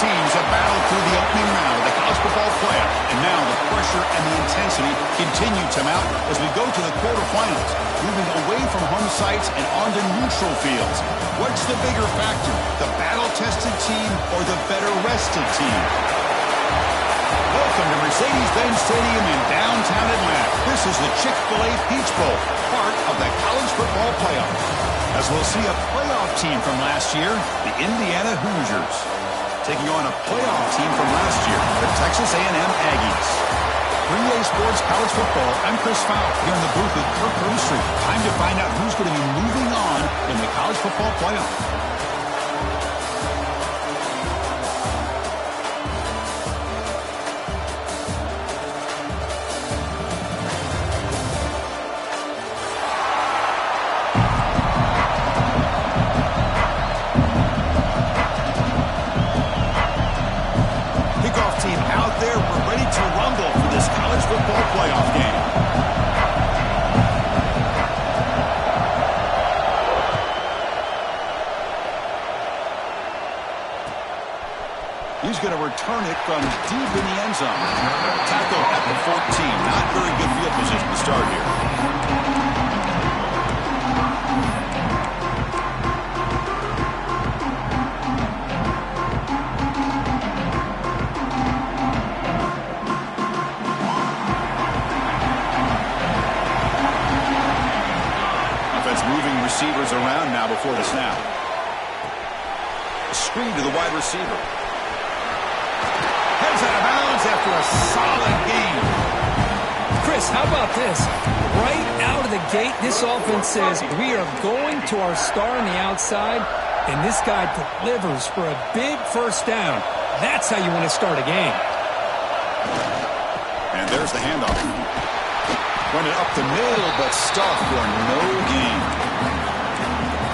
teams have battled through the opening round of the college football playoff, and now the pressure and the intensity continue to mount as we go to the quarterfinals, moving away from home sites and onto neutral fields. What's the bigger factor, the battle-tested team or the better-rested team? Welcome to Mercedes-Benz Stadium in downtown Atlanta. This is the Chick-fil-A Peach Bowl, part of the college football playoff. As we'll see a playoff team from last year, the Indiana Hoosiers, taking on a playoff team from last year, the Texas A&M Aggies. 3A Sports College Football, I'm Chris Fowl here in the booth with Kirk Broomstreet. Time to find out who's going to be moving on in the college football playoff. He's going to return it from deep in the end zone. Tackle at the 14. Not very good field position to start here. Offense moving receivers around now before the snap. Screen to the wide receiver. Heads out of bounds after a solid game. Chris, how about this? Right out of the gate, this offense says we are going to our star on the outside, and this guy delivers for a big first down. That's how you want to start a game. And there's the handoff. Running up the middle, but stuffed for no gain.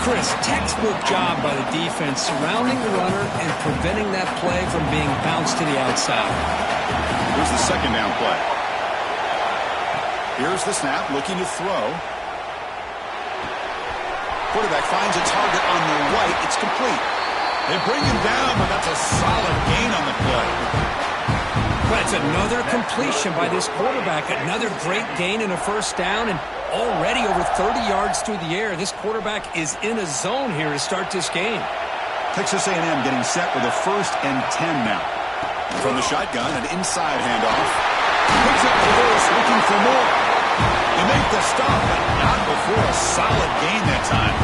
Chris, textbook job by the defense surrounding the runner and preventing that play from being bounced to the outside. Here's the second down play. Here's the snap, looking to throw. Quarterback finds a target on the right. It's complete. They bring him down, but that's a solid gain on the play. But it's another completion by this quarterback. Another great gain and a first down, and already over 30 yards through the air. This quarterback is in a zone here to start this game. Texas A&M getting set with a 1st and 10 now. From the shotgun, an inside handoff. Picks up the horse, looking for more. They make the stop, but not before a solid gain that time.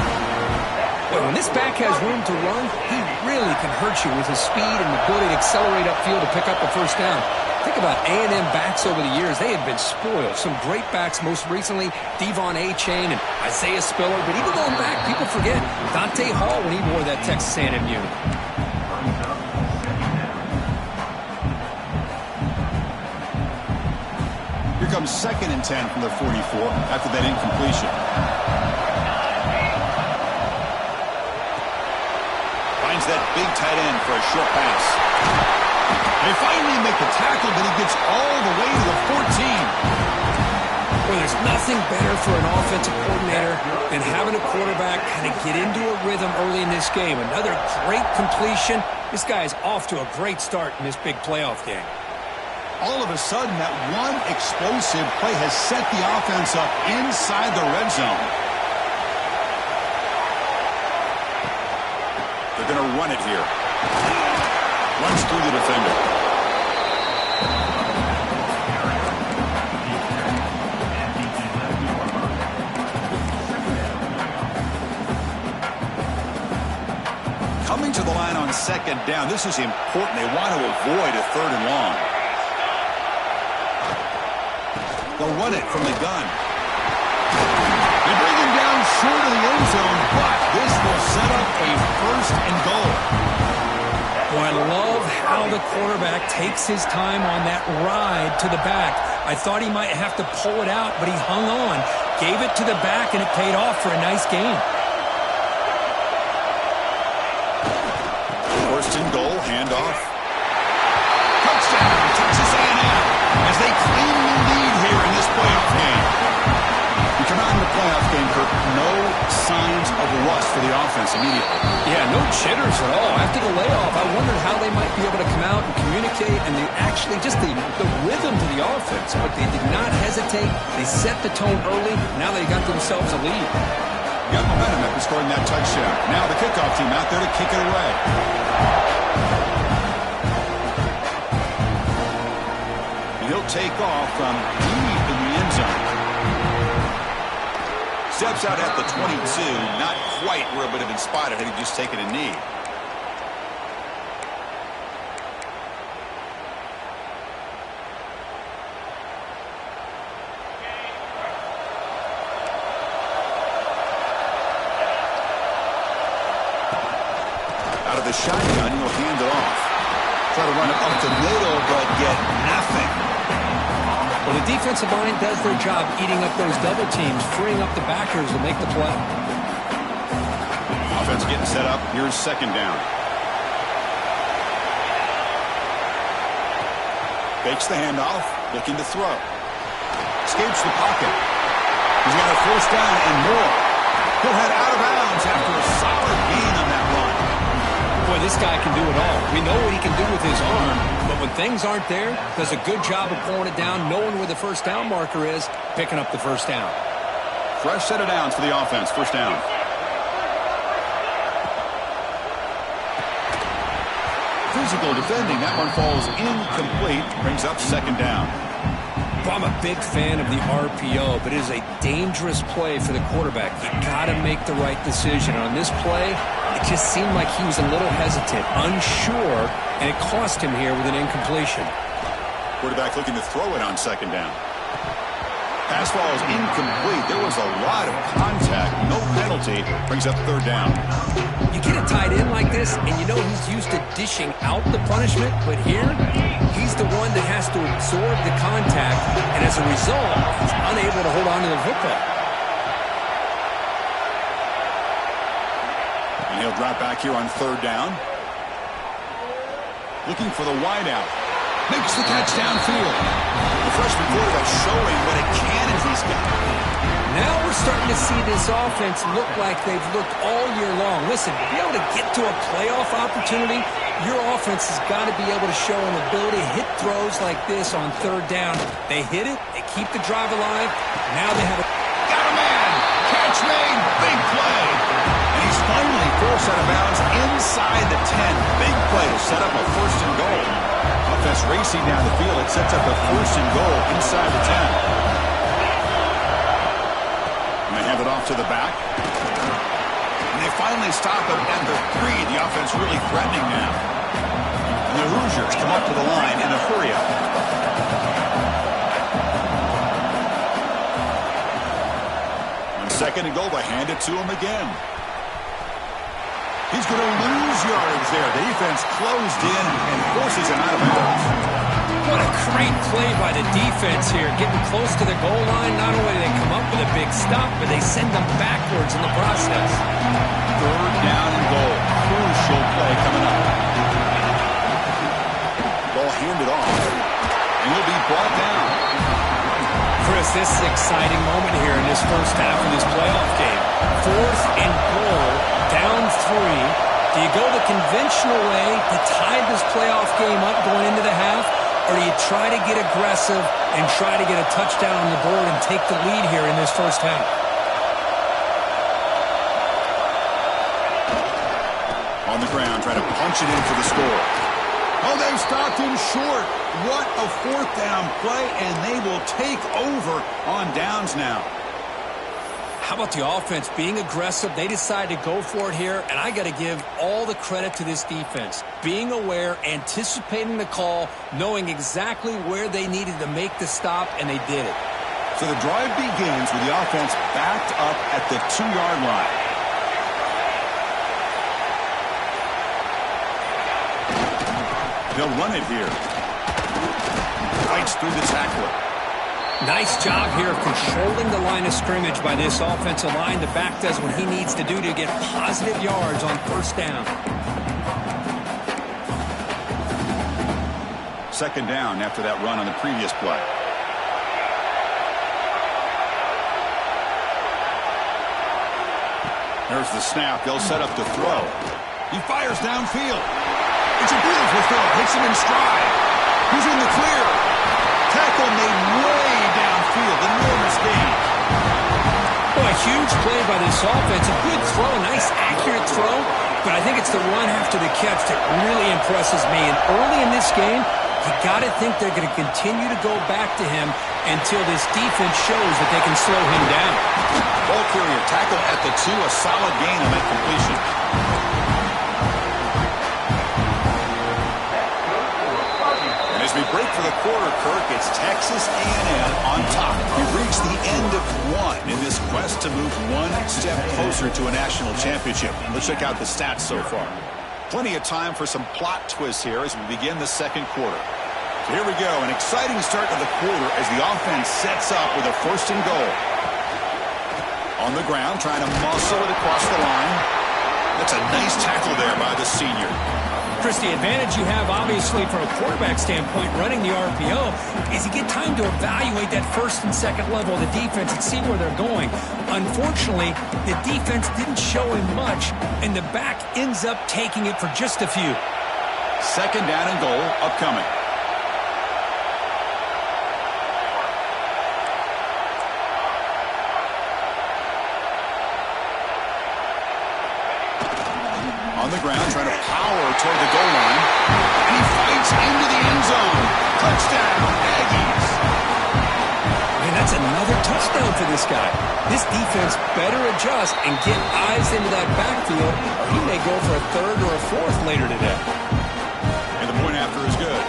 But when this back has room to run, he really can hurt you with his speed and ability to accelerate upfield to pick up the first down. Think about A&M backs over the years. They have been spoiled. Some great backs, most recently Devon A-Chain and Isaiah Spiller. But even going back, people forget Dante Hall when he wore that Texas A&M unit. Here comes 2nd and 10 from the 44 after that incompletion. Finds that big tight end for a short pass. They finally make the tackle, but he gets all the way to the 14. Well, there's nothing better for an offensive coordinator than having a quarterback kind of get into a rhythm early in this game. Another great completion. This guy is off to a great start in this big playoff game. All of a sudden, that one explosive play has set the offense up inside the red zone. They're going to run it here. Runs through the defender. Coming to the line on 2nd down. This is important. They want to avoid a 3rd and long. They'll run it from the gun. They bring him down short of the end zone, but this will set up a 1st and goal. Well, I love how the quarterback takes his time on that ride to the back. I thought he might have to pull it out, but he hung on, gave it to the back, and it paid off for a nice gain. 1st and goal, handoff. Touchdown, Texas A&M, as they claim the lead here in this playoff game. We come out in the playoff game, Kirk, no signs of rust for the offense immediately. Yeah, no jitters at all. After the layoff, I wondered how they might be able to come out and communicate and just the rhythm to the offense. But they did not hesitate. They set the tone early. Now they got themselves a lead. Got momentum after scoring that touchdown. Now the kickoff team out there to kick it away. And he'll take off from deep in the end zone. Steps out at the 22. Not quite where it would have been spotted had he just taken a knee. Out of the shotgun, he'll hand it off. Try to run it up the middle, but get nothing. Well, the defensive line does their job eating up those double teams, freeing up the backers to make the play. Offense getting set up. Here's second down. Fakes the handoff, looking to throw. Escapes the pocket. He's got a first down and more. He'll head out of bounds after a solid gain on that run. Boy, this guy can do it all. We know what he can do with his arm, but when things aren't there, does a good job of pulling it down, knowing where the first down marker is, picking up the first down. Fresh set of downs for the offense. First down. Physical defending. That one falls incomplete. Brings up second down. Well, I'm a big fan of the RPO, but it is a dangerous play for the quarterback. You got to make the right decision. On this play, it just seemed like he was a little hesitant, unsure, and it cost him here with an incompletion. Quarterback looking to throw it on second down. Pass ball is incomplete. There was a lot of contact. No penalty. Brings up third down. You get it tied in like this, and you know he's used to dishing out the punishment, but here, he's the one that has to absorb the contact, and as a result, he's unable to hold on to the football. And he'll drop back here on third down. Looking for the wideout. Makes the catch downfield. The freshman quarterback showing what a cannon he's got. Now we're starting to see this offense look like they've looked all year long. Listen, to be able to get to a playoff opportunity, your offense has got to be able to show an ability to hit throws like this on third down. They hit it. They keep the drive alive. Now they have a... Got a man! Catch made! Big play! And he's finally forced out of bounds inside the 10. Big play to set up a first and goal. Offense racing down the field. It sets up a first and goal inside the 10. Hand it off to the back. And they finally stop him at the 3. The offense really threatening now. And the Hoosiers come up to the line in a hurry up. On second and goal, they hand it to him again. He's going to lose yardage there. The defense closed in and forces him out of bounds. What a great play by the defense here. Getting close to the goal line, not only do they come up with a big stop, but they send them backwards in the process. Third down and goal. Crucial play coming up. Ball handed off. And he'll be brought down. Chris, this is an exciting moment here in this first half of this playoff game. Fourth and goal, down 3. Do you go the conventional way to tie this playoff game up going into the half? Or do you try to get aggressive and try to get a touchdown on the board and take the lead here in this first half? On the ground, trying to punch it in for the score. Oh, they've stopped him short. What a fourth down play, and they will take over on downs now. How about the offense being aggressive? They decide to go for it here, and I got to give all the credit to this defense. Being aware, anticipating the call, knowing exactly where they needed to make the stop, and they did it. So the drive begins with the offense backed up at the 2-yard line. They'll run it here. Fights through the tackler. Nice job here of controlling the line of scrimmage by this offensive line. The back does what he needs to do to get positive yards on first down. Second down after that run on the previous play. There's the snap. They'll set up to throw. He fires downfield. It's a beautiful throw. Hits him in stride. He's in the clear. Tackle made way downfield. Enormous gain. Well, a huge play by this offense. A good throw. A nice, accurate throw. But I think it's the run after the catch that really impresses me. And early in this game, you got to think they're going to continue to go back to him until this defense shows that they can slow him down. Ball carrier tackle at the 2. A solid gain on that completion. And as we break for the quarter, Kirk, it's Texas A&M on top. We've reached the end of one in this quest to move one step closer to a national championship. Let's check out the stats so far. Plenty of time for some plot twists here as we begin the second quarter. So here we go, an exciting start to the quarter as the offense sets up with a 1st and goal. On the ground, trying to muscle it across the line. That's a nice tackle there by the senior. Chris, the advantage you have, obviously, from a quarterback standpoint, running the RPO, is you get time to evaluate that 1st and 2nd level of the defense and see where they're going. Unfortunately, the defense didn't show him much, and the back ends up taking it for just a few. 2nd down and goal upcoming. On the ground, trying to power toward the goal line. And he fights into the end zone. Touchdown, Aggies. Man, that's another touchdown for this guy. This defense better adjust and get eyes into that backfield, or he may go for a 3rd or a 4th later today. And the point after is good.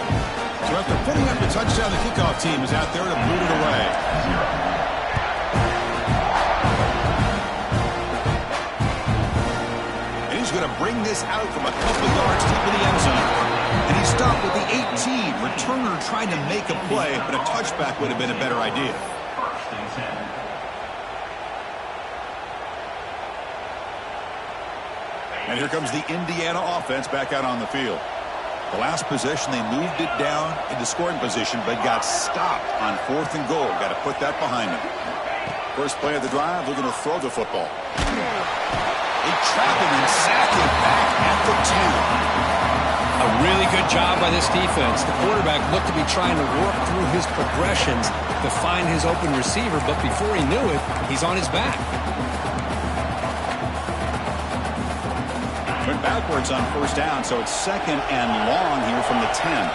So after putting up the touchdown, the kickoff team is out there to boot it away. He's going to bring this out from a couple yards deep in the end zone. And he stopped with the 18. Returner trying to make a play, but a touchback would have been a better idea. And here comes the Indiana offense back out on the field. The last possession, they moved it down into scoring position, but got stopped on 4th and goal. Got to put that behind them. First play of the drive, they're going to throw the football. They trap him and sack him back at the 10. A really good job by this defense. The quarterback looked to be trying to work through his progressions to find his open receiver, but before he knew it, he's on his back. Went backwards on 1st down, so it's 2nd and long here from the 10.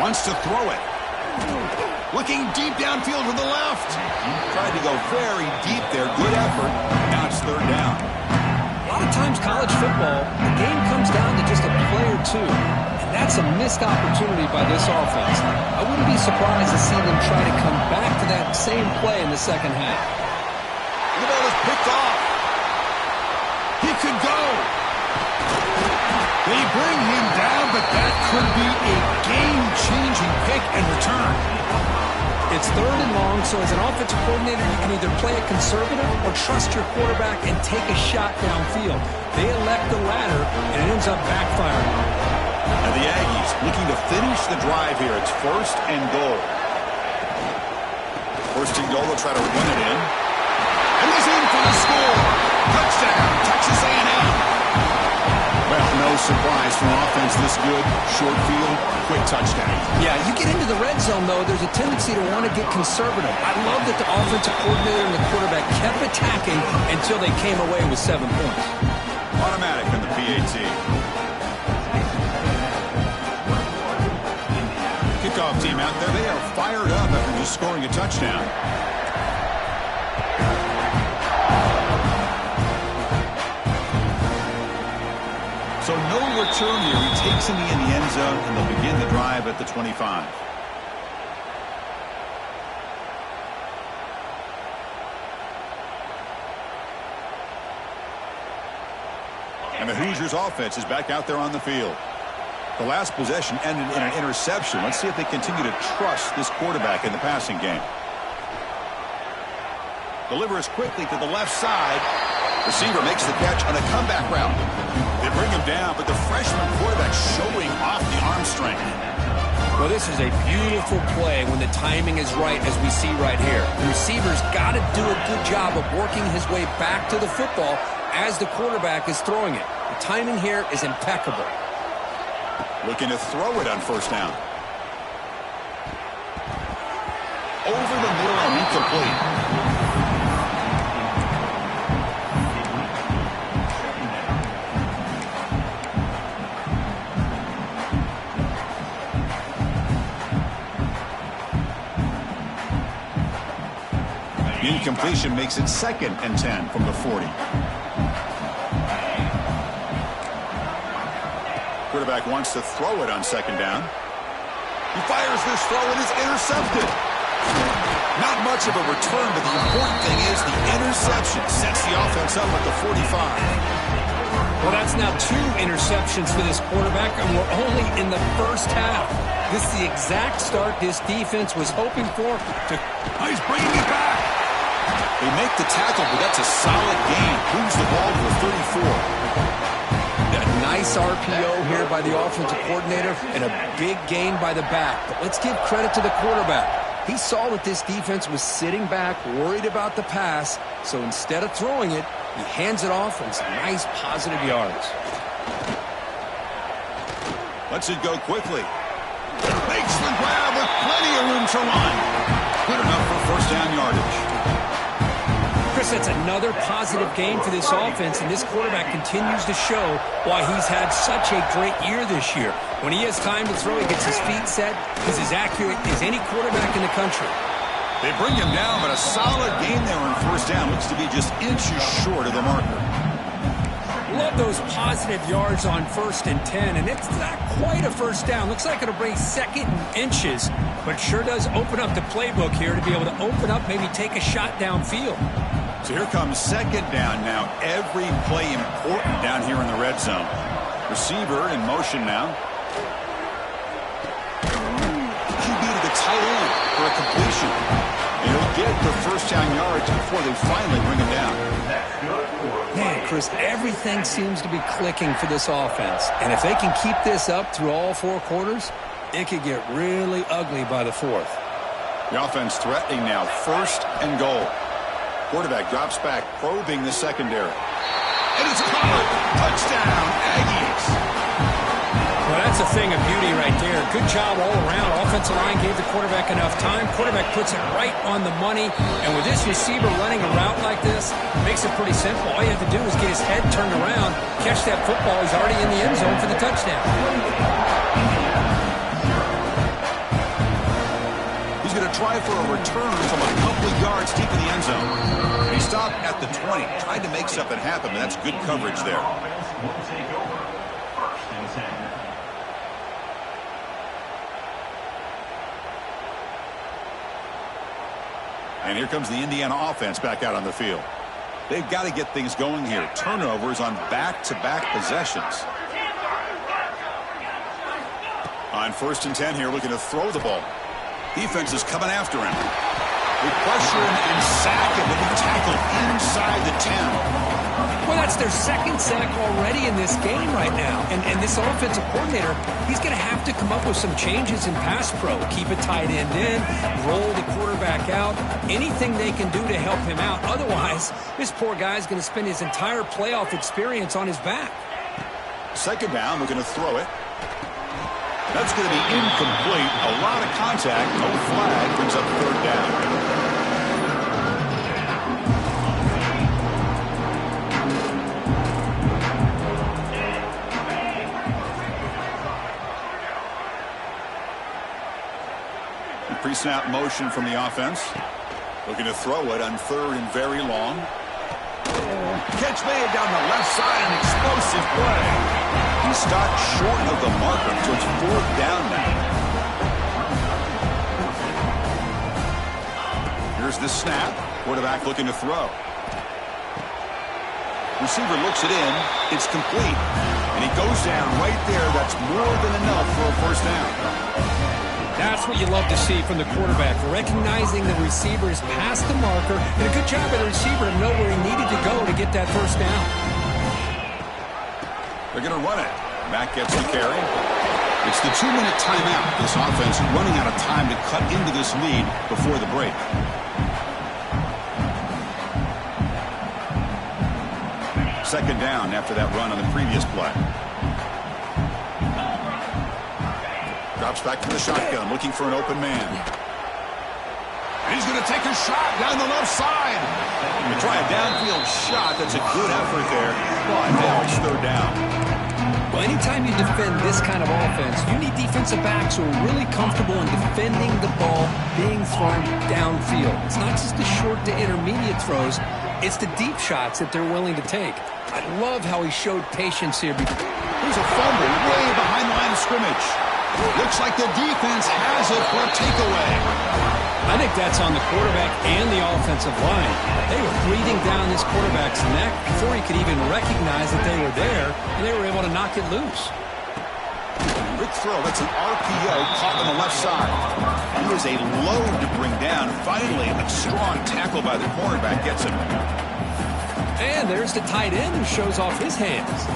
Wants to throw it. Looking deep downfield to the left. Tried to go very deep there. Good effort. Now it's 3rd down. A lot of times college football, the game comes down to just a play or two. And that's a missed opportunity by this offense. I wouldn't be surprised to see them try to come back to that same play in the 2nd half. The ball is picked off. He could go. They bring him down, but that could be a game-changing pick and return. It's 3rd and long, so as an offensive coordinator, you can either play it conservative or trust your quarterback and take a shot downfield. They elect the latter, and it ends up backfiring. And the Aggies looking to finish the drive here. It's 1st and goal. 1st and goal, they'll try to run it in. And he's in for the score. Touchdown, Texas A&M. Well, no surprise from offense this good. Short field, quick touchdown. Yeah, you get into the red zone, though, there's a tendency to want to get conservative. I love that the offensive coordinator and the quarterback kept attacking until they came away with 7 points. Automatic in the PAT. Kickoff team out there, they are fired up after just scoring a touchdown. So no return here. He takes him in the end zone, and they'll begin the drive at the 25. And the Hoosiers offense is back out there on the field. The last possession ended in an interception. Let's see if they continue to trust this quarterback in the passing game. Delivers quickly to the left side. Receiver makes the catch on a comeback route. They bring him down, but the freshman quarterback showing off the arm strength. Well, this is a beautiful play when the timing is right, as we see right here. The receiver's got to do a good job of working his way back to the football as the quarterback is throwing it. The timing here is impeccable. Looking to throw it on first down. Over the middle and incomplete. Incompletion makes it 2nd and 10 from the 40. Quarterback wants to throw it on 2nd down. He fires this throw and is intercepted. Not much of a return, but the important thing is the interception sets the offense up at the 45. Well, that's now 2 interceptions for this quarterback, and we're only in the first half. This is the exact start this defense was hoping for. He's bringing it back. They make the tackle, but that's a solid gain. Moves the ball to the 34. A nice RPO here by the offensive coordinator and a big gain by the back. But let's give credit to the quarterback. He saw that this defense was sitting back, worried about the pass, so instead of throwing it, he hands it off and some nice positive yards. Lets it go quickly. Makes the grab with plenty of room to run. Good enough for first down yardage. Chris, that's another positive game for this offense, and this quarterback continues to show why he's had such a great year this year. When he has time to throw, he gets his feet set. He's as accurate as any quarterback in the country. They bring him down, but a solid gain there on first down. Looks to be just inches short of the marker. Love those positive yards on 1st and 10, and it's not quite a first down. Looks like it'll bring 2nd and inches, but sure does open up the playbook here to be able to open up, maybe take a shot downfield. So here comes 2nd down now. Every play important down here in the red zone. Receiver in motion now. QB to the tight end for a completion. And he'll get the first down yards before they finally bring him down. Man, Chris, everything seems to be clicking for this offense. And if they can keep this up through all 4 quarters, it could get really ugly by the 4th. The offense threatening now. 1st and goal. Quarterback drops back, probing the secondary. And it's caught. Touchdown, Aggies. Well, that's a thing of beauty right there. Good job all around. Offensive line gave the quarterback enough time. Quarterback puts it right on the money. And with this receiver running a route like this, makes it pretty simple. All you have to do is get his head turned around, catch that football. He's already in the end zone for the touchdown. He's going to try for a return from a couple of yards deep in the end zone. He stopped at the 20, tried to make something happen, but that's good coverage there. And here comes the Indiana offense back out on the field. They've got to get things going here. Turnovers on back-to-back possessions. On 1st and 10 here, looking to throw the ball. Defense is coming after him. They pressure him and sack him, and he tackled inside the 10. Well, that's their 2nd sack already in this game right now. And this offensive coordinator, he's going to have to come up with some changes in pass pro. Keep a tight end in, roll the quarterback out, anything they can do to help him out. Otherwise, this poor guy's going to spend his entire playoff experience on his back. 2nd down, looking to throw it. That's going to be incomplete. A lot of contact. No flag. Brings up 3rd down. Pre-snap motion from the offense. Looking to throw it on 3rd and very long. Catch made down the left side. An explosive play. He stopped short of the marker, so it's 4th down now. Here's the snap. Quarterback looking to throw. Receiver looks it in. It's complete. And he goes down right there. That's more than enough for a first down. That's what you love to see from the quarterback, recognizing the receiver is past the marker, and a good job by the receiver to know where he needed to go to get that first down. They're going to run it. Mack gets the carry. It's the 2-minute timeout. This offense running out of time to cut into this lead before the break. Second down after that run on the previous play. Drops back to the shotgun, looking for an open man. And he's going to take a shot down the left side. You try a downfield shot. That's a good effort there. But now it's third down. Well, anytime you defend this kind of offense, you need defensive backs who are really comfortable in defending the ball being thrown downfield. It's not just the short to intermediate throws. It's the deep shots that they're willing to take. I love how he showed patience here. There's a fumble way behind the line of scrimmage. Looks like the defense has it for a takeaway. I think that's on the quarterback and the offensive line. They were breathing down this quarterback's neck before he could even recognize that they were there, and they were able to knock it loose. Quick throw. That's an RPO caught on the left side. He is a load to bring down. Finally, a strong tackle by the cornerback gets him. And there's the tight end who shows off his hands.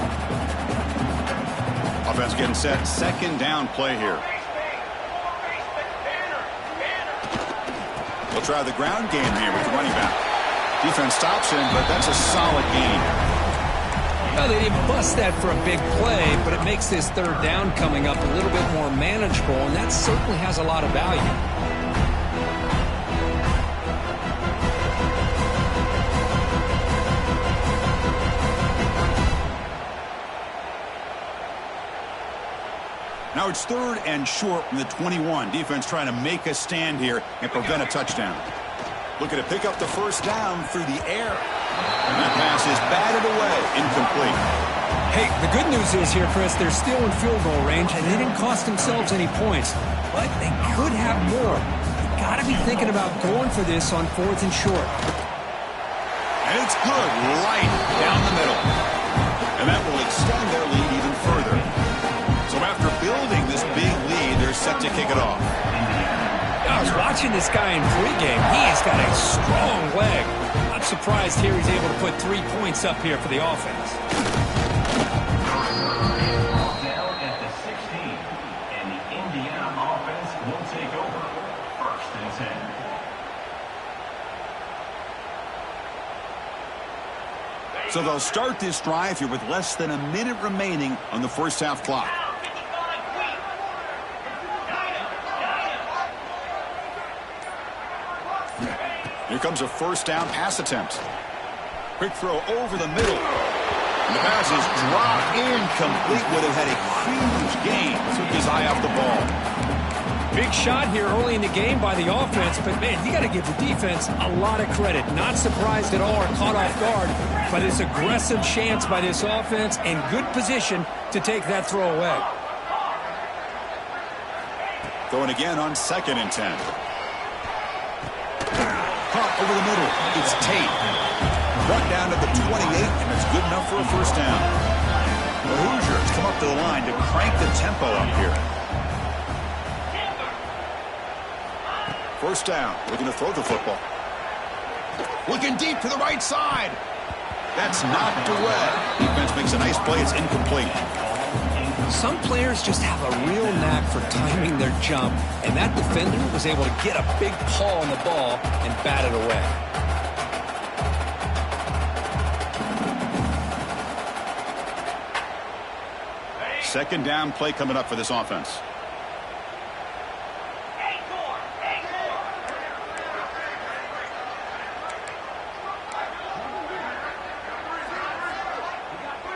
Offense getting set. Second down play here. We'll try the ground game here with the running back. Defense stops him, but that's a solid gain. Well, they didn't bust that for a big play, but it makes this third down coming up a little bit more manageable, and that certainly has a lot of value. Now it's third and short from the 21. Defense trying to make a stand here and prevent a touchdown. Looking to pick up the first down through the air. And that pass is batted away, incomplete. Hey, the good news is here, Chris, they're still in field goal range, and they didn't cost themselves any points. But they could have more. You've got to be thinking about going for this on fourth and short. And it's good, right down the middle. And that will extend their lead even further. So after building this big lead, they're set to kick it off. I was watching this guy in pregame. He's got a strong leg. Not surprised here he's able to put 3 points up here for the offense. Down at the 16, and the Indiana offense will take over. First and 10. So they'll start this drive here with less than a minute remaining on the first half clock. Here comes a first down pass attempt. Quick throw over the middle. And the pass is dropped incomplete. Would have had a huge gain. Took his eye off the ball. Big shot here early in the game by the offense, but man, you got to give the defense a lot of credit. Not surprised at all or caught off guard, but this aggressive chance by this offense and good position to take that throw away. Going again on second and 10. Caught over the middle. It's Tate. Brought down to the 28, and it's good enough for a first down. The Hoosiers come up to the line to crank the tempo up here. First down. Looking to throw the football. Looking deep to the right side. That's knocked away. Defense makes a nice play. It's incomplete. Some players just have a real knack for timing their jump, and that defender was able to get a big paw on the ball and bat it away. Second down play coming up for this offense.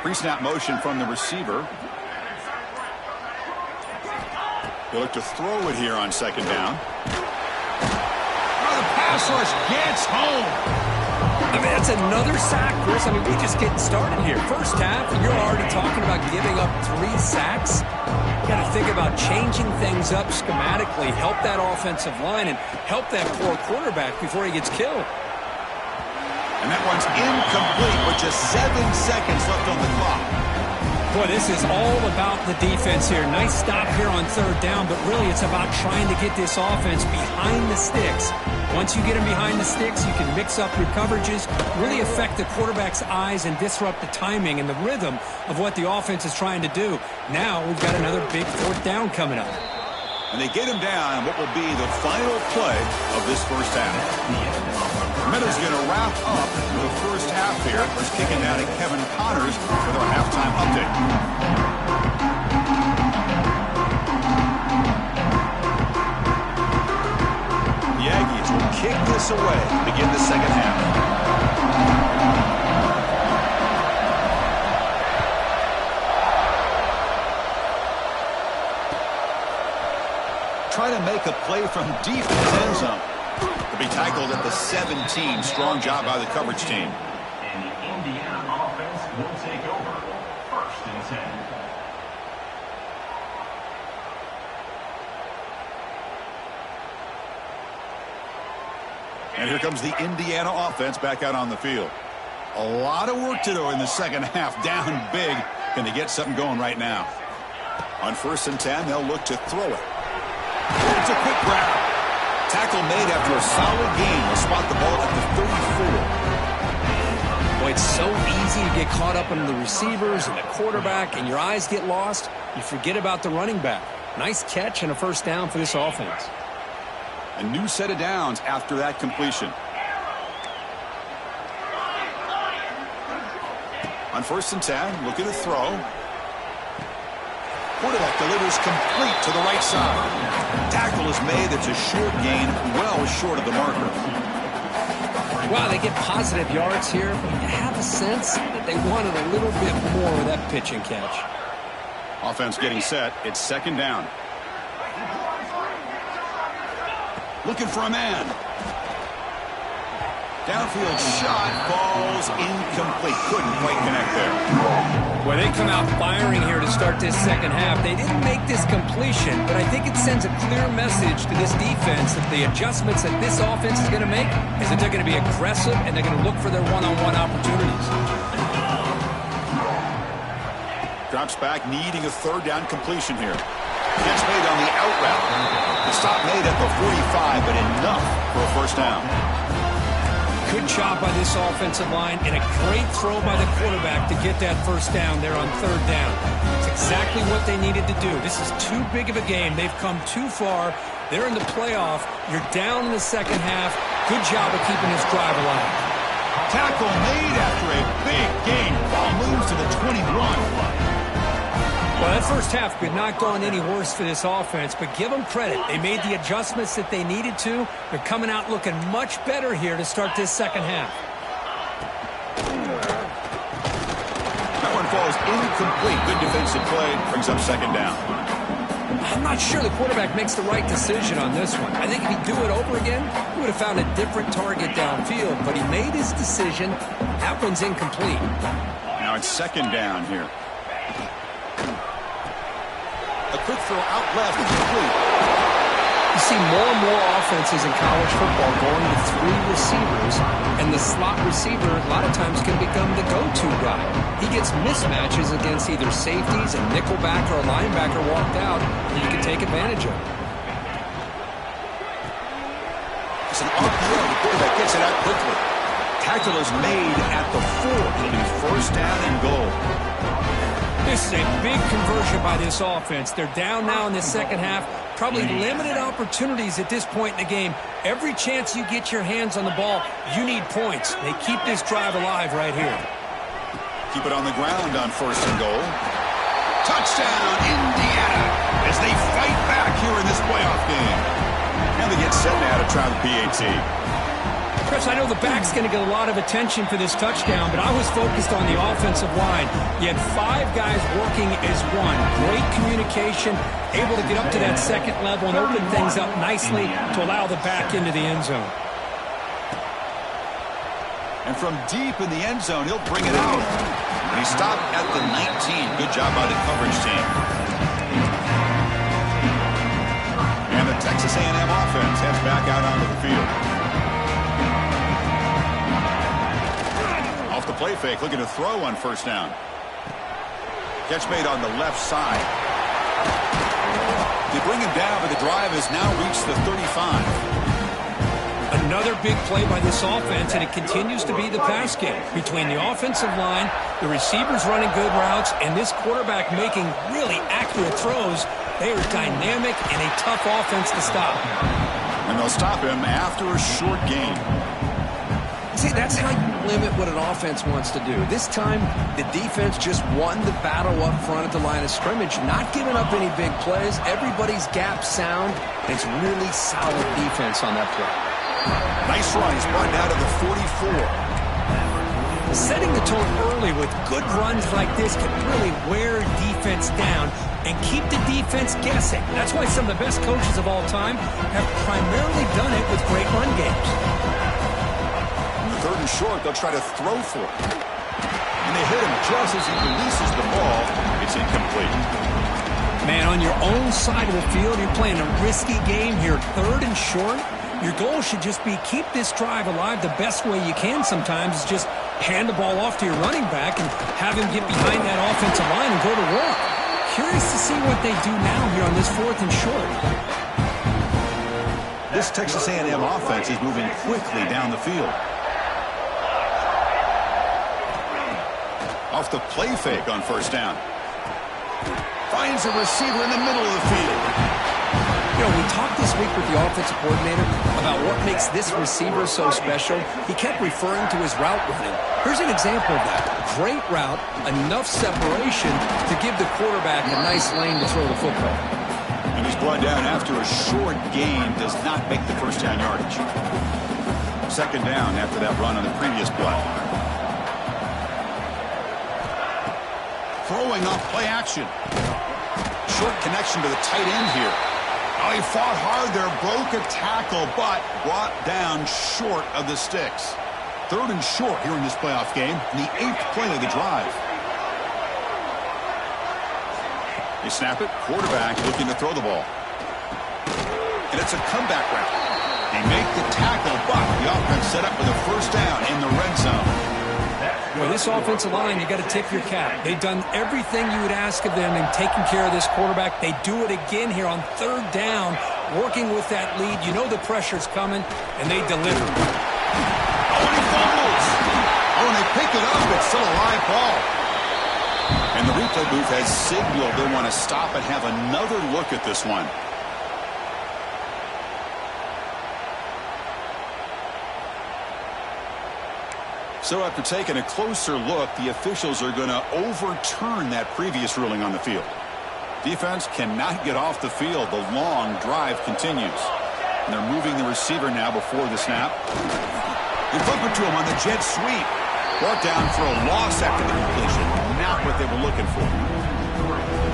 Pre-snap motion from the receiver. They look to throw it here on second down. Oh, the pass rush gets home. I mean, that's another sack, Chris. I mean, we're just getting started here. First half, and you're already talking about giving up 3 sacks. You got to think about changing things up schematically, help that offensive line, and help that poor quarterback before he gets killed. And that one's incomplete with just 7 seconds left on the clock. Boy, this is all about the defense here. Nice stop here on third down, but really it's about trying to get this offense behind the sticks. Once you get them behind the sticks, you can mix up your coverages, really affect the quarterback's eyes and disrupt the timing and the rhythm of what the offense is trying to do. Now we've got another big fourth down coming up. And they get him down what will be the final play of this first half. Miller's going to wrap up the first half here. First kicking down to Kevin Connors with our halftime update. The Aggies will kick this away to begin the second half. Try to make a play from deep in his end zone. To be tackled at the 17. Strong job by the coverage team. And the Indiana offense will take over. 1st and 10. And here comes the Indiana offense back out on the field. A lot of work to do in the second half. Down big. Can they get something going right now? On 1st and 10, they'll look to throw it. It's a quick grab. Tackle made after a solid gain. Will spot the ball at the 34. Boy, it's so easy to get caught up in the receivers and the quarterback, and your eyes get lost. You forget about the running back. Nice catch and a first down for this offense. A new set of downs after that completion. On 1st and 10, looking to throw. Quarterback delivers complete to the right side. Tackle is made. It's a short gain, well short of the marker. Wow, they get positive yards here, but you have a sense that they wanted a little bit more with that pitch and catch. Offense getting set. It's 2nd down. Looking for a man. Downfield shot falls incomplete. Couldn't quite connect there. Well, they come out firing here to start this second half. They didn't make this completion, but I think it sends a clear message to this defense that the adjustments that this offense is going to make is that they're going to be aggressive and they're going to look for their one-on-one opportunities. Drops back, needing a 3rd down completion here. Gets made on the out route. The stop made at the 45, but enough for a first down. Good job by this offensive line and a great throw by the quarterback to get that first down there on 3rd down. It's exactly what they needed to do. This is too big of a game. They've come too far. They're in the playoff. You're down in the second half. Good job of keeping this drive alive. Tackle made after a big gain. Ball moves to the 21. Well, that first half could not gone any worse for this offense, but give them credit. They made the adjustments that they needed to. They're coming out looking much better here to start this second half. That one falls incomplete. Good defensive play. Brings up 2nd down. I'm not sure the quarterback makes the right decision on this one. I think if he'd do it over again, he would have found a different target downfield, but he made his decision. That one's incomplete. Now it's 2nd down here. A quick throw out left, complete. You see more and more offenses in college football going with 3 receivers, and the slot receiver a lot of times can become the go-to guy. He gets mismatches against either safeties, a nickelback, or a linebacker walked out, and you can take advantage of it. It's an RPO. The quarterback gets it out quickly. Tackle is made at the 4. It'll be 1st down and goal. This is a big conversion by this offense. They're down now in the second half. Probably limited opportunities at this point in the game. Every chance you get your hands on the ball, you need points. They keep this drive alive right here. Keep it on the ground on 1st and goal. Touchdown, Indiana, as they fight back here in this playoff game. And they get set now to try the PAT. Chris, I know the back's going to get a lot of attention for this touchdown, but I was focused on the offensive line. You had 5 guys working as one. Great communication, able to get up to that 2nd level and open things up nicely to allow the back into the end zone. And from deep in the end zone, he'll bring it out. And he stopped at the 19. Good job by the coverage team. And the Texas A&M offense heads back out onto the field. Off the play fake, looking to throw on 1st down. Catch made on the left side. They bring him down, but the drive has now reached the 35. Another big play by this offense, and it continues to be the pass game. Between the offensive line, the receivers running good routes, and this quarterback making really accurate throws, they are dynamic and a tough offense to stop. And they'll stop him after a short gain. See, that's how you limit what an offense wants to do. This time, the defense just won the battle up front at the line of scrimmage, not giving up any big plays. Everybody's gap sound. It's really solid defense on that play. Nice run. He's brought down to the 44. Setting the tone early with good runs like this can really wear defense down and keep the defense guessing. That's why some of the best coaches of all time have primarily done it with great run games. Third and short, they'll try to throw for it. And they hit him just as he releases the ball. It's incomplete. Man, on your own side of the field, you're playing a risky game here. Third and short. Your goal should just be keep this drive alive the best way you can sometimes is just hand the ball off to your running back and have him get behind that offensive line and go to work. Curious to see what they do now here on this fourth and short. This Texas A&M offense is moving quickly down the field. Off the play fake on first down. Finds a receiver in the middle of the field. You know, we talked this week with the offensive coordinator about what makes this receiver so special. He kept referring to his route running. Here's an example of that. Great route, enough separation to give the quarterback a nice lane to throw the football. And he's brought down after a short gain, does not make the first down yardage. Second down after that run on the previous play. Throwing off play action. Short connection to the tight end here. Oh, he fought hard there, broke a tackle, but brought down short of the sticks. Third and short here in this playoff game, the 8th play of the drive. They snap it, quarterback looking to throw the ball. And it's a comeback route. They make the tackle, but the offense set up with a first down in the red zone. Well, this offensive line, you got to tip your cap. They've done everything you would ask of them in taking care of this quarterback. They do it again here on third down, working with that lead. You know the pressure's coming, and they deliver. Oh, and he fumbles. Oh, and they pick it up. It's still a live ball. And the replay booth has signaled they want to stop and have another look at this one. So after taking a closer look, the officials are going to overturn that previous ruling on the field. Defense cannot get off the field. The long drive continues. And they're moving the receiver now before the snap. They flip it to him on the jet sweep. Brought down for a loss after the completion. Not what they were looking for.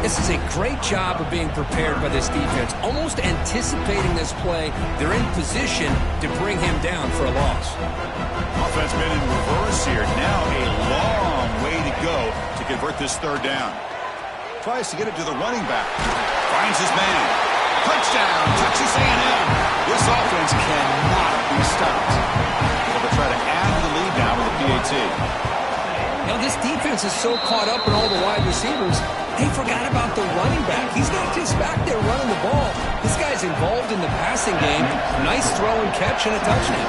This is a great job of being prepared by this defense. Almost anticipating this play, they're in position to bring him down for a loss. Offense been in reverse here. Now a long way to go to convert this third down. Tries to get it to the running back. Finds his man. Touchdown, Texas A&M. This offense cannot be stopped. They'll try to add to the lead now with the PAT. Now this defense is so caught up in all the wide receivers, they forgot about the running back. He's not just back there running the ball. This guy's involved in the passing game. Nice throw and catch and a touchdown.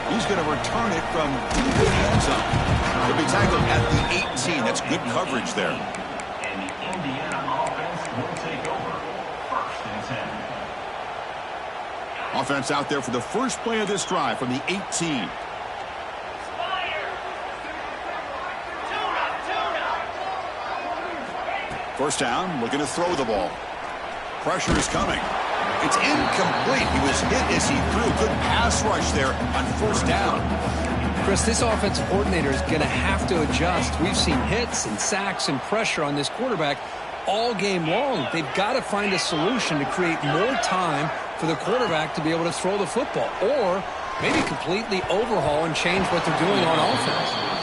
He's going to return it from deep in the end zone. He'll be tackled at the 18. That's good coverage there. And the Indiana offense will take over. First and 10. Offense out there for the first play of this drive from the 18. First down, looking to throw the ball. Pressure is coming. It's incomplete. He was hit as he threw. Good pass rush there on first down. Chris, this offensive coordinator is going to have to adjust. We've seen hits and sacks and pressure on this quarterback all game long. They've got to find a solution to create more time for the quarterback to be able to throw the football, or maybe completely overhaul and change what they're doing on offense.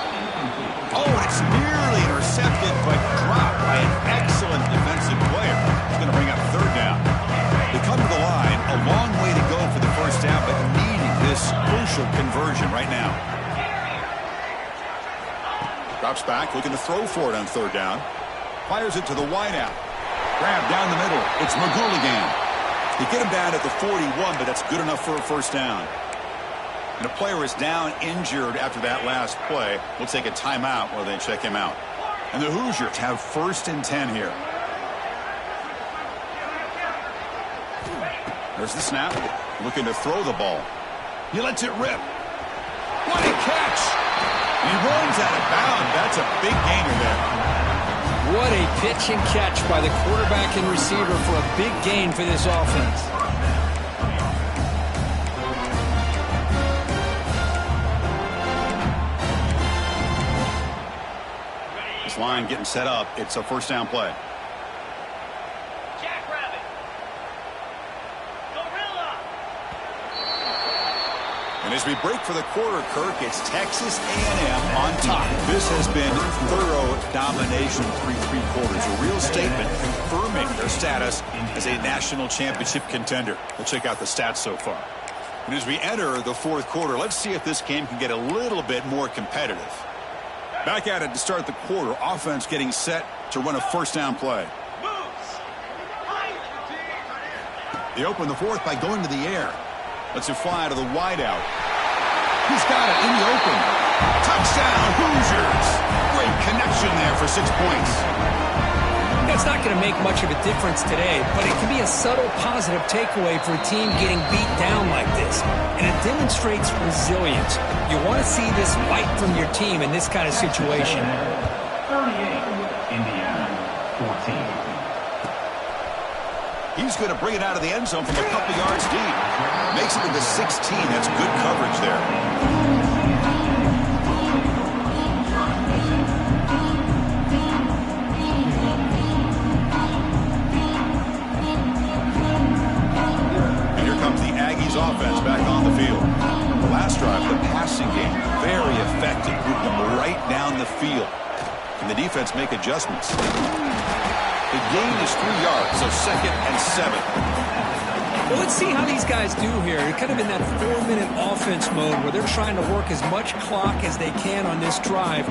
Oh, it's nearly intercepted, but dropped by an excellent defensive player. He's going to bring up third down. They come to the line, a long way to go for the first down, but needing this crucial conversion right now. Drops back, looking to throw for it on third down. Fires it to the wideout. Grab down the middle. It's McGooligan. They get him down at the 41, but that's good enough for a first down. And a player is down injured after that last play. We'll take a timeout while they check him out. And the Hoosiers have 1st and 10 here. There's the snap. Looking to throw the ball. He lets it rip. What a catch! He runs out of bounds. That's a big gainer there. What a pitch and catch by the quarterback and receiver for a big gain for this offense. This line getting set up. It's a first down play. And as we break for the quarter, Kirk, it's Texas A&M on top. This has been thorough domination through 3 quarters. A real statement confirming their status as a national championship contender. We'll check out the stats so far. And as we enter the 4th quarter, let's see if this game can get a little bit more competitive. Back at it to start the quarter. Offense getting set to run a first down play. They open the 4th by going to the air. Lets it fly to the wideout. He's got it in the open. Touchdown, Hoosiers. Great connection there for 6 points. That's not going to make much of a difference today, but it can be a subtle positive takeaway for a team getting beat down like this. And it demonstrates resilience. You want to see this fight from your team in this kind of situation. 38, Indiana, 14. He's going to bring it out of the end zone from a couple yards deep. Makes it to the 16. That's good coverage there. And here comes the Aggies offense back on the field. The last drive, the passing game, very effective. Moved them right down the field. And the defense make adjustments. The gain is 3 yards, so 2nd and 7. Well, let's see how these guys do here. They're kind of in that 4-minute offense mode where they're trying to work as much clock as they can on this drive,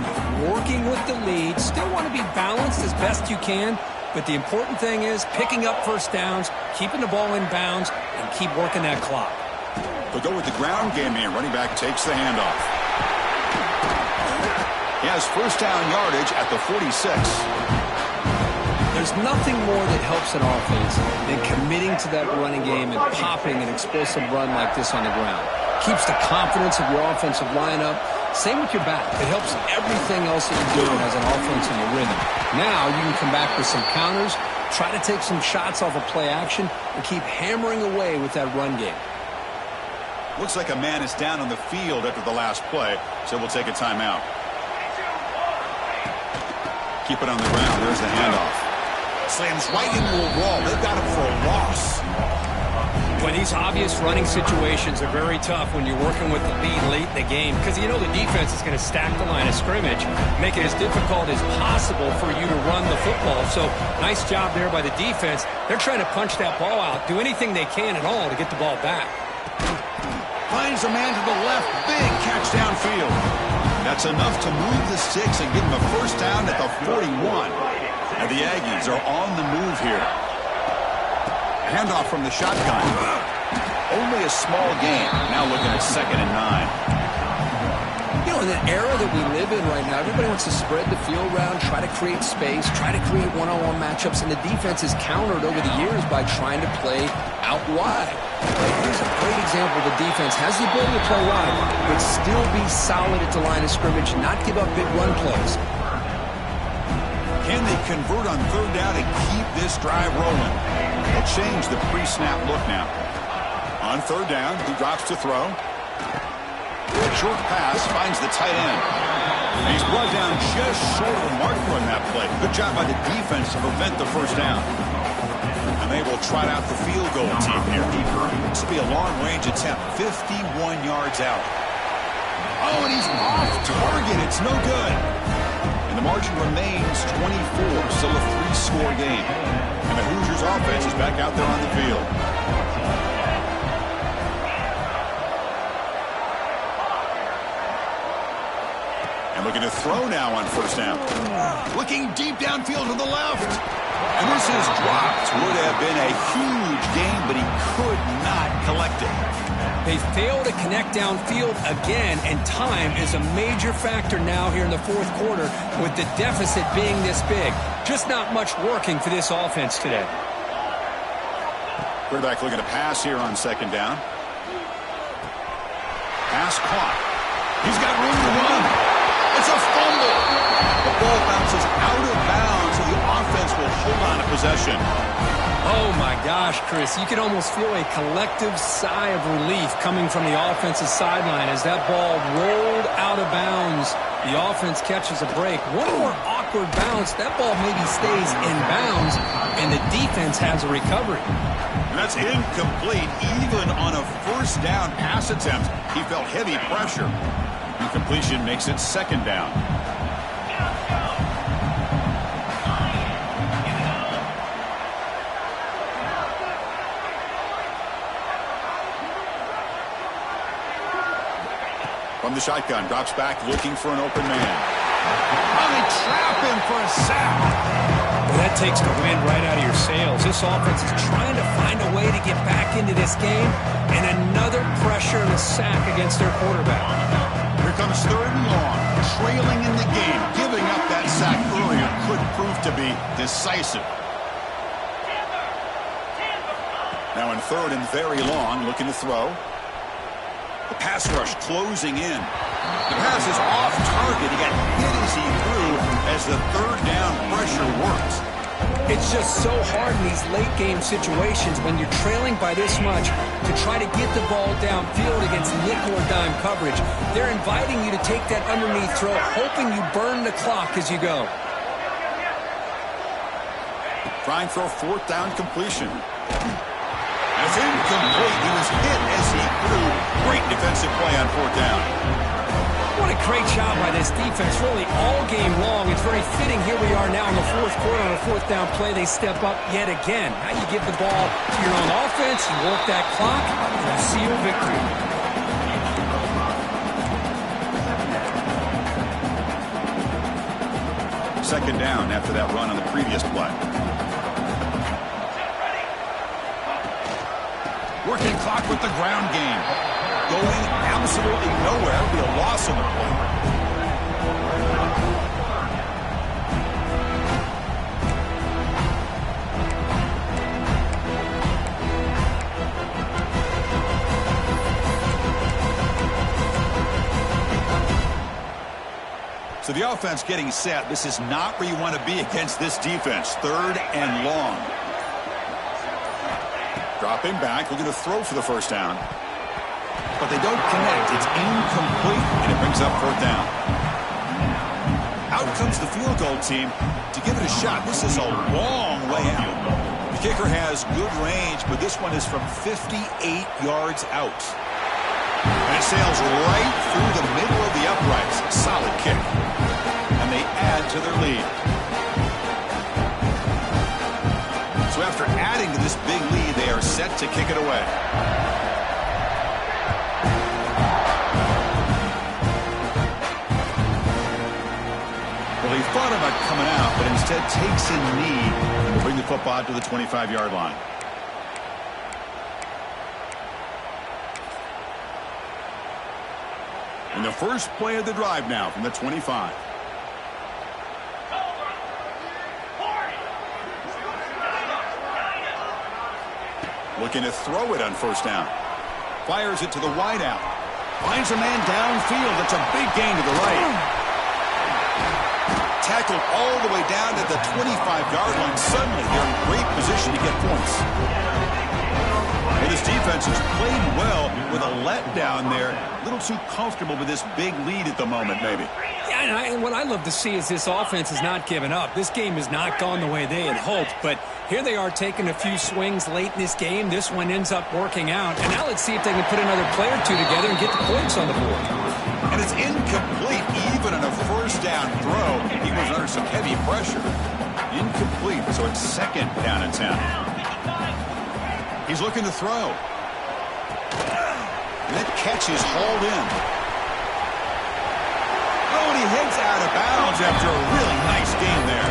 working with the lead. Still want to be balanced as best you can, but the important thing is picking up first downs, keeping the ball in bounds, and keep working that clock. They'll go with the ground game here. Running back takes the handoff. He has first down yardage at the 46. There's nothing more that helps an offense than committing to that running game and popping an explosive run like this on the ground. Keeps the confidence of your offensive lineup. Same with your back. It helps everything else that you're doing as an offense in your rhythm. Now you can come back with some counters, try to take some shots off of play action, and keep hammering away with that run game. Looks like a man is down on the field after the last play, so we'll take a timeout. Keep it on the ground. There's the handoff. Slams right into a wall. They've got him for a loss. Well, these obvious running situations are very tough when you're working with the lead late in the game because you know the defense is going to stack the line of scrimmage, make it as difficult as possible for you to run the football. So nice job there by the defense. They're trying to punch that ball out, do anything they can at all to get the ball back. Finds a man to the left. Big catch downfield. That's enough to move the sticks and give him a first down at the 41. And the Aggies are on the move here. Handoff from the shotgun. Only a small gain. Now looking at 2nd and 9. You know, in the era that we live in right now, everybody wants to spread the field around, try to create space, try to create one-on-one matchups, and the defense is countered over the years by trying to play out wide. Here's a great example. The defense has the ability to play wide, but still be solid at the line of scrimmage, not give up big run plays. Can they convert on third down and keep this drive rolling? They'll change the pre-snap look now. On third down, he drops to throw. Short pass finds the tight end. And he's brought down just short of the marker on that play. Good job by the defense to prevent the first down. And they will trot out the field goal team here. This will be a long-range attempt, 51 yards out. Oh, and he's off target. It's no good. And the margin remains 24, still a 3-score game. And the Hoosiers offense is back out there on the field. Looking to throw now on first down. Looking deep downfield to the left. And this is dropped. Would have been a huge gain, but he could not collect it. They fail to connect downfield again, and time is a major factor now here in the fourth quarter with the deficit being this big. Just not much working for this offense today. Quarterback looking to pass here on second down. Pass caught. He's got room to run. It's a fumble. The ball bounces out of bounds, so the offense will hold on to possession. Oh, my gosh, Chris. You can almost feel a collective sigh of relief coming from the offensive sideline as that ball rolled out of bounds. The offense catches a break. One more awkward bounce. That ball maybe stays in bounds, and the defense has a recovery. And that's incomplete. Even on a first down pass attempt, he felt heavy pressure. Incompletion makes it second down. From the shotgun, drops back looking for an open man. Oh, they trap him for a sack. Well, that takes the wind right out of your sails. This offense is trying to find a way to get back into this game, and another pressure and a sack against their quarterback. Here comes third and long, trailing in the game. Giving up that sack earlier could prove to be decisive. Now in third and very long, looking to throw. The pass rush closing in. The pass is off target. He got hit as he threw as the third down pressure works. It's just so hard in these late game situations when you're trailing by this much to try to get the ball downfield against nickel or dime coverage. They're inviting you to take that underneath throw, hoping you burn the clock as you go. Trying for a fourth down completion. It's incomplete. He was hit as he threw. Great defensive play on fourth down. What a great job by this defense, really all game long. It's very fitting here we are now in the fourth quarter on a fourth down play. They step up yet again. Now you give the ball to your own offense, you work that clock, and you seal victory. Second down after that run on the previous play. Working clock with the ground game. Going absolutely nowhere. It'll be a loss on the play. So the offense getting set. This is not where you want to be against this defense. Third and long. Dropping back, looking to throw for the first down. But they don't connect. It's incomplete, and it brings up fourth down. Out comes the field goal team to give it a shot. This is a long way out. The kicker has good range, but this one is from 58 yards out. And it sails right through the middle of the uprights. Solid kick. And they add to their lead. So after adding to this big lead, they are set to kick it away. Well, he thought about coming out, but instead takes a knee and will bring the football to the 25-yard line. And the first play of the drive now from the 25. Looking to throw it on first down. Fires it to the wideout. Finds a man downfield. It's a big gain to the right. Tackled all the way down to the 25-yard line. Suddenly, they're in great position to get points. Well, this defense has played well with a letdown there. A little too comfortable with this big lead at the moment, maybe. Yeah, and what I love to see is this offense has not given up. This game has not gone the way they had hoped, but here they are taking a few swings late in this game. This one ends up working out, and now let's see if they can put another play or two together and get the points on the board. And it's incomplete, even on a first down throw. He was under some heavy pressure. Incomplete, so it's second down and 10. He's looking to throw. And that catch is hauled in. and he heads out of bounds after a really nice game there.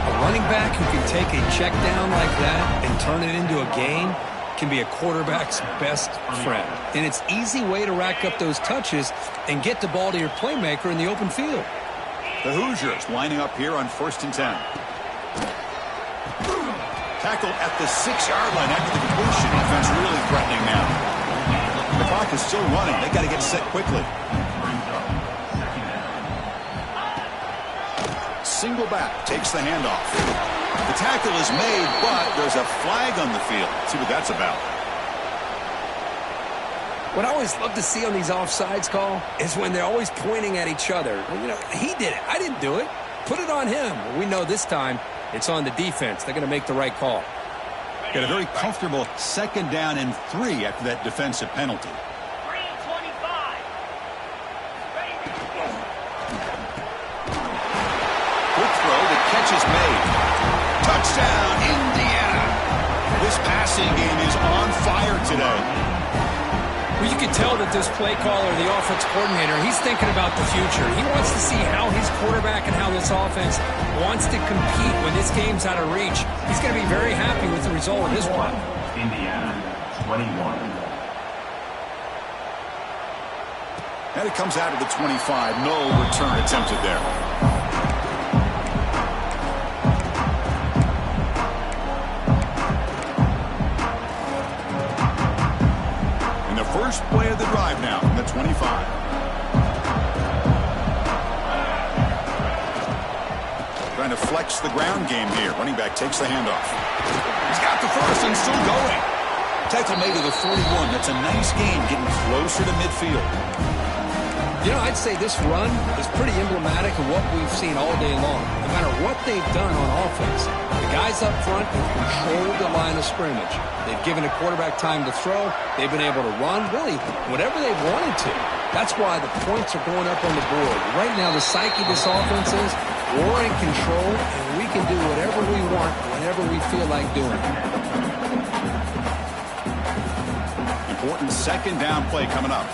A running back who can take a check down like that and turn it into a gain can be a quarterback's best friend. And it's an easy way to rack up those touches and get the ball to your playmaker in the open field. The Hoosiers lining up here on 1st and 10. Tackle at the 6-yard line after the completion. Offense really threatening now. The clock is still running. They got to get set quickly. Single back takes the handoff. The tackle is made, but there's a flag on the field. Let's see what that's about. What I always love to see on these offsides call is when they're always pointing at each other. You know, he did it. I didn't do it. Put it on him. We know this time it's on the defense. They're going to make the right call. Got a very comfortable 2nd down and 3 after that defensive penalty. Quick throw. The catch is made. Touchdown, Indiana. This passing game is on fire today. Well, you can tell that this play caller, the offense coordinator, he's thinking about the future. He wants to see how his quarterback and how this offense wants to compete when this game's out of reach. He's going to be very happy with the result of this one. Indiana, 21. And it comes out of the 25. No return attempted there. First play of the drive now from the 25. Trying to flex the ground game here. Running back takes the handoff. He's got the first and still going. Tackle made to the 41. That's a nice gain, getting closer to midfield. You know, I'd say this run is pretty emblematic of what we've seen all day long. No matter what they've done on offense, the guys up front have controlled the line of scrimmage. They've given the quarterback time to throw. They've been able to run, really, whatever they've wanted to. That's why the points are going up on the board. Right now, the psyche of this offense is we're in control, and we can do whatever we want whenever we feel like doing it. Important 2nd down play coming up.